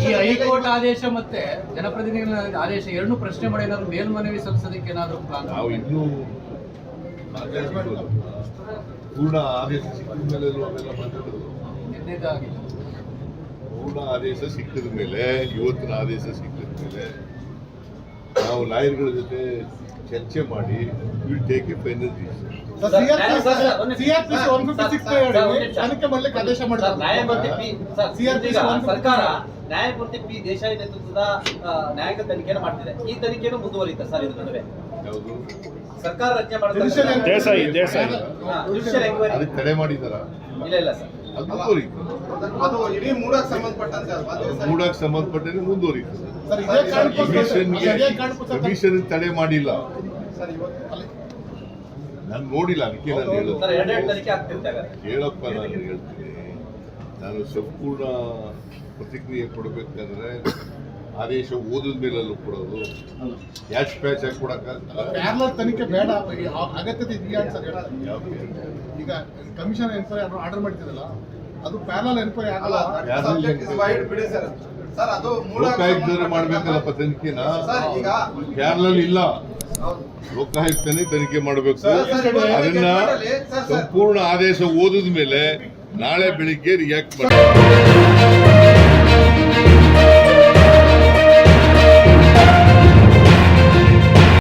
ಈ ಹೈಕೋರ್ಟ್ ಆದೇಶ ಮತ್ತೆ ಜನಪ್ರತಿನಿಧಿಗಳ ಆದೇಶ ಎರಡನ್ನೂ ಪ್ರಶ್ನೆ ಮಾಡಿ ಏನಾದ್ರು ಮೇಲ್ಮನವಿ ಸಲ್ಲಿಸೋದಕ್ಕೆ ಏನಾದ್ರು ಪ್ಲಾನ್? ನಾವು ಇನ್ನೂ ಪೂರ್ಣ ಆದೇಶ ಸಿಕ್ಕಿದ ಮೇಲೆ ಅವೆಲ್ಲ ಮಾತಾಡೋದು. ಪೂರ್ಣ ಆದೇಶ ಸಿಕ್ಕಿದ ಮೇಲೆ, ಇವತ್ತಿನ ಆದೇಶ ಸಿಕ್ಕಿದ ಮೇಲೆ ನಾವು ಲಾಯರ್ಗಳ ಜೊತೆ ಚರ್ಚೆ ಮಾಡಿ will take A final decision. ಸರ್ಕಾರ ನ್ಯಾಯಮೂರ್ತಿ ಪಿ ದೇಸಾಯಿ ನೇತೃತ್ವದ ನ್ಯಾಯಾಂಗ ತನಿಖೆಯನ್ನು ಮಾಡ್ತಿದೆ. ಈ ತನಿಖೆಯನ್ನು ಮುಂದುವರಿಯುತ್ತೆ ಸರ್ ಇದ್ರ ನಡುವೆ? ಯಾವುದು ಸರ್ಕಾರ ರಚನೆ ಮಾಡಿದ್ರೆ ಅದಕ್ಕೆ ತಡೆ ಮಾಡಿದಾರ? ಇಲ್ಲ ಸರ್, ಅದು ಮುಂದುವರಿಯುತ್ತೆ. ಅದು ಇಡೀ ಮೂಡಕ್ಕೆ ಸಂಬಂಧಪಟ್ಟಂತೆ ಮುಂದುವರಿಯುತ್ತೆ. ಕಮಿಷನ್ ತಡೆ ಮಾಡಿಲ್ಲ, ನಾನು ನೋಡಿಲ್ಲ, ಅದಕ್ಕೆ ನಾನು ಹೇಳೋದು. ಹೇಳಪ್ಪ, ನಾನು ಹೇಳ್ತೀನಿ, ನಾನು ಸಂಪೂರ್ಣ ಪ್ರತಿಕ್ರಿಯೆ ಕೊಡಬೇಕಂದ್ರೆ ಆದೇಶ ಓದಿದ ಮೇಲಲ್ಲೂ ಕೊಡೋದು, ಕ್ಯಾಶ್ ಪ್ಯಾಚ್ ಆಗಿ ಕೊಡಕ್ಕಾಗಲ್ಲ. ತನಿಖೆ ಬೇಡ, ಅಗತ್ಯತೆ ಇದೆಯಾ ಅಂತ ಈಗ ಕಮಿಷನ್ ಎನ್ಕ್ವೈರಿ ಆರ್ಡರ್ ಮಾಡ್ತಿರಲ್ಲ, ಅದು ಪ್ಯಾರಲಲ್ ಎನ್ಕ್ವೈರಿ ಆಗಲ್ಲ. ಲೋಕಾಯುಕ್ತರು ಮಾಡ್ಬೇಕಲ್ಲಪ್ಪ ತನಿಖೆನ, ಪ್ಯಾರಲಲ್ ಇಲ್ಲ. ಲೋಕಾಯುಕ್ತನೇ ತನಿಖೆ ಮಾಡಬೇಕು. ಅದನ್ನ ಸಂಪೂರ್ಣ ಆದೇಶ ಓದಿದ ಮೇಲೆ ನಾಳೆ ಬೆಳಿಗ್ಗೆ ರಿಯಾಕ್ಟ್ ಮಾಡಿ.